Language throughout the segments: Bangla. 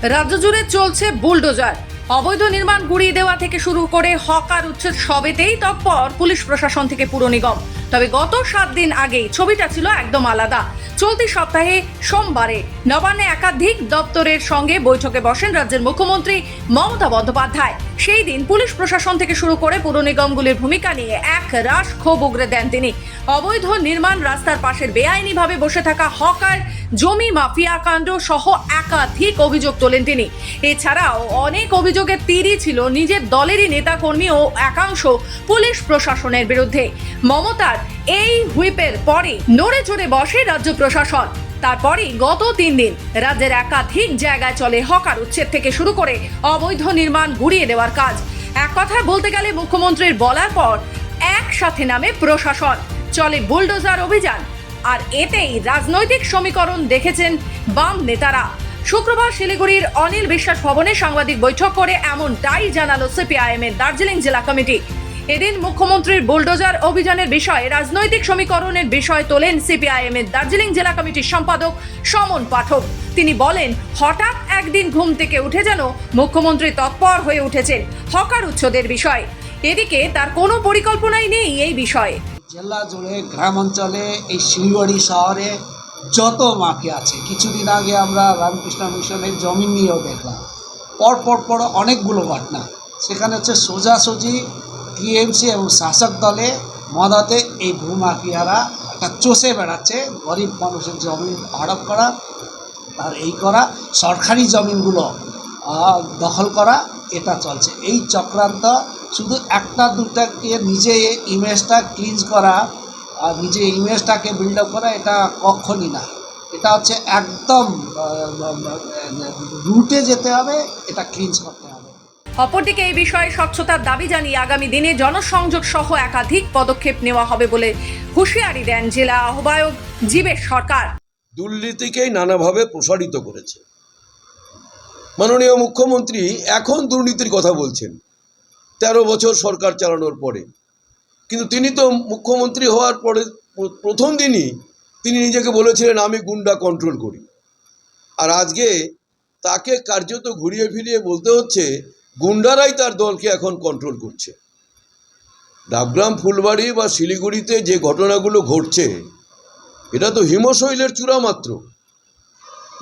রাজ্য জুড়ে চলছে বুলডোজার। অবৈধ নির্মাণ গুড়িয়ে দেওয়া থেকে শুরু করে হকার উচ্ছেদ সবেতেই তৎপর পুলিশ প্রশাসন থেকে পুর নিগম। তবে গত 7 দিন আগেই ছবিটা ছিল একদম আলাদা। চলতি সপ্তাহে সোমবারে নবান্নে একাধিক দপ্তরের সঙ্গে বৈঠকে বসেন রাজ্যের মুখ্যমন্ত্রী মমতা বন্দ্যোপাধ্যায়। সেই দিন পুলিশ প্রশাসন থেকে শুরু করে পুর নিগমগুলির ভূমিকা নিয়ে এক রাশ ক্ষোভ উগরে দেন তিনি। অবৈধ নির্মাণ, রাস্তার পাশের বেআইনিভাবে বসে থাকা হকার, জমি মাফিয়া কাণ্ড সহ একাধিক অভিযোগ তোলেন তিনি। এছাড়াও অনেক অভিযোগের তীরই ছিল নিজের দলেরই নেতাকর্মী ও একাংশ পুলিশ প্রশাসনের বিরুদ্ধে। মমতার এই হুইপের পরে নড়ে চড়ে বসে রাজ্য প্রশাসন। তারপরেই গত 3 দিন রাজ্যের একাধিক জায়গায় চলে হকার উচ্ছেদ থেকে শুরু করে অবৈধ নির্মাণ গুড়িয়ে দেওয়ার কাজ। এক কথায় বলতে গেলে মুখ্যমন্ত্রীর বলার পর একসাথে নামে প্রশাসন, চলে বুলডোজার অভিযান। আর এতেই রাজনৈতিক সমীকরণ দেখেছেন বাম নেতারা। শুক্রবার শিলিগুড়ির অনিল বিশ্বাস ভবনে সাংবাদিক বৈঠক করে এমনটাই জানালো সিপিআইএম এর দার্জিলিং জেলা কমিটি। এদিন মুখ্যমন্ত্রীর বুলডোজার অভিযানের বিষয়ে রাজনৈতিক সমীকরণের বিষয় তোলেন সিপিআইএম এর দার্জিলিং জেলা কমিটির সম্পাদক সমন পাঠক। তিনি বলেন, হঠাৎ একদিন ঘুম থেকে উঠে যেন মুখ্যমন্ত্রী তৎপর হয়ে উঠেছেন হকার উচ্ছেদের বিষয়ে। এদিকে তার কোনো পরিকল্পনাই নেই এই বিষয়ে। জেলা জুড়ে, গ্রাম অঞ্চলে, এই শিলিগুড়ি শহরে যত মাফিয়া আছে, কিছুদিন আগে আমরা রামকৃষ্ণ মিশনের জমি নিয়েও দেখলাম। পর অনেকগুলো ঘটনা। সেখানে হচ্ছে সোজাসুজি টিএমসি এবং শাসক দলে মদতে এই ভূমাফিয়ারা একটা চষে বেড়াচ্ছে। গরিব মানুষের জমি হড়প করা, আর এই করা, সরকারি জমিনগুলো দখল করা, এটা চলছে। এই চক্রান্ত শুধু একটা দুটাকে নিজে ইমেজটা ক্লিনজ করা আর নিজে ইমেজটাকে বিল্ড আপ করা, এটা কখনই না। এটা হচ্ছে একদম রুটে যেতে হবে, এটা ক্লিনজ করতে হবে। অপরদিকে এই বিষয়ে স্বচ্ছতার দাবি জানিয়ে আগামী দিনে জনসংযোগ সহ একাধিক পদক্ষেপ নেওয়া হবে বলে হুঁশিয়ারি দেন জেলা আহ্বায়ক জীবেশ সরকার। দুর্নীতিকেই নানাভাবে প্রসারিত করেছে। মাননীয় মুখ্যমন্ত্রী এখন দুর্নীতির কথা বলছেন 13 বছর সরকার চালানোর পরে, কিন্তু তিনি তো মুখ্যমন্ত্রী হওয়ার পরে প্রথম দিনই তিনি নিজেকে বলেছিলেন আমি গুন্ডা কন্ট্রোল করি। আর আজকে তাকে কার্যত ঘুরিয়ে ফিরিয়ে বলতে হচ্ছে গুন্ডারাই তার দলকে এখন কন্ট্রোল করছে। ডাবগ্রাম, ফুলবাড়ি বা শিলিগুড়িতে যে ঘটনাগুলো ঘটছে, এটা তো হিমশৈলের চূড়া মাত্র।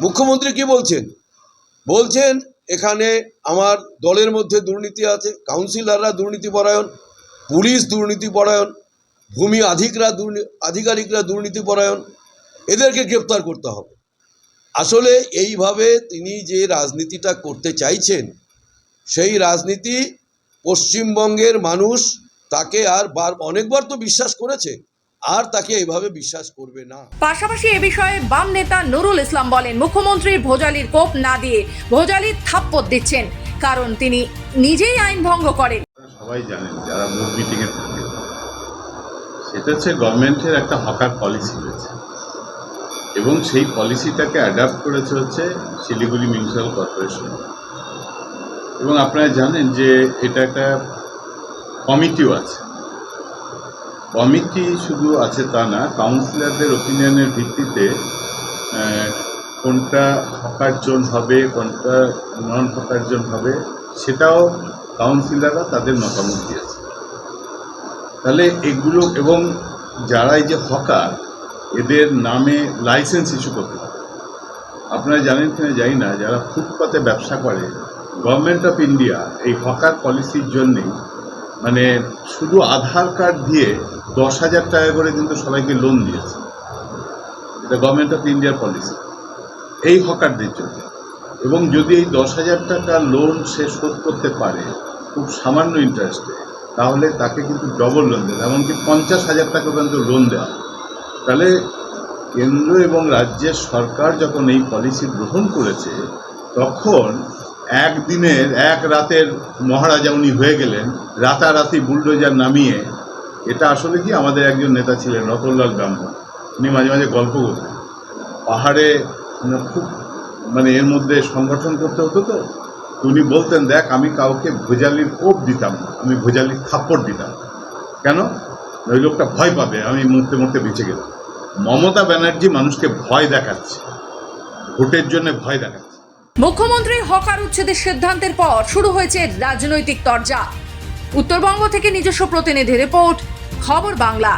মুখ্যমন্ত্রী কি বলছেন এখানে আমার দলের মধ্যে দুর্নীতি আছে, কাউন্সিলররা দুর্নীতিপরায়ণ, পুলিশ দুর্নীতিপরায়ণ, ভূমি আধিকারিকরা দুর্নীতিপরায়ণ, এদেরকে গ্রেপ্তার করতে হবে। আসলে এইভাবে তিনি যে রাজনীতিটা করতে চাইছেন, সেই রাজনীতি পশ্চিমবঙ্গের মানুষ তাকে আর অনেকবার তো বিশ্বাস করেছে, আর তাকে এইভাবে বিশ্বাস করবে না। পাশাপাশি এ বিষয়ে বাম নেতা নুরুল ইসলাম বলেন, মুখ্যমন্ত্রীর ভোজালির কোপ না দিয়ে ভোজালির থাপ্পড় দিচ্ছেন, কারণ তিনি নিজেই আইন ভঙ্গ করেন। সবাই জানেন যারা মুভ মিটিংয়ে থাকে, সেটা হচ্ছে গভর্নমেন্টের একটা হকার পলিসি রয়েছে এবং সেই পলিসিটাকে অ্যাডাপ্ট করেছে হচ্ছে শিলিগুড়ি মিউনিসিপ্যাল কর্পোরেশন। এবং আপনারা জানেন যে এটা একটা কমিটিও আছে। কমিটি শুধু আছে তা না, কাউন্সিলরদের ওপিনিয়নের ভিত্তিতে কোনটা হকার জোন হবে, কোনটা নন হকার জোন হবে, সেটাও কাউন্সিলররা তাদের মতামত দিয়েছে। তাহলে এগুলো, এবং যারা এই যে হকার, এদের নামে লাইসেন্স ইস্যু করতে হবে। আপনারা জানেন কিনা জানি না, যারা ফুটপাতে ব্যবসা করে, গভর্নমেন্ট অফ ইন্ডিয়া এই হকার পলিসির জন্যেই মানে শুধু আধার কার্ড দিয়ে 10,000 টাকা করে কিন্তু সবাইকে লোন দিয়েছে। এটা গভর্নমেন্ট অফ ইন্ডিয়ার পলিসি এই হকারদের জন্য। এবং যদি এই 10,000 টাকা লোন সে শোধ করতে পারে খুব সামান্য ইন্টারেস্টে, তাহলে তাকে কিন্তু ডবল লোন দেয়, এমনকি 50,000 টাকা পর্যন্ত লোন দেওয়া। তাহলে কেন্দ্র এবং রাজ্যের সরকার যখন এই পলিসি গ্রহণ করেছে, তখন একদিনের এক রাতের মহারাজা উনি হয়ে গেলেন, রাতারাতি বুলডোজার নামিয়ে। এটা আসলে কি, আমাদের একজন নেতা ছিলেন রতনলাল ব্রাহ্মণ, উনি মাঝে মাঝে গল্প করতেন, পাহাড়ে খুব এর মধ্যে সংগঠন করতে হতো, তো উনি বলতেন, দেখ আমি কাউকে ভোজালির কোপ দিতাম না, আমি ভোজালির থাপ্পড় দিতাম। কেন? ওই লোকটা ভয় পাবে, আমি মরতে মরতে বেঁচে গেলাম। মমতা ব্যানার্জি মানুষকে ভয় দেখাচ্ছে, ভোটের জন্য ভয় দেখাচ্ছে। মুখ্যমন্ত্রী হকার উচ্ছেদের সিদ্ধান্তের পর শুরু হয়েছে রাজনৈতিক তরজা। উত্তরবঙ্গ থেকে নিজস্ব প্রতিনিধি রিপোর্ট, খবর বাংলা।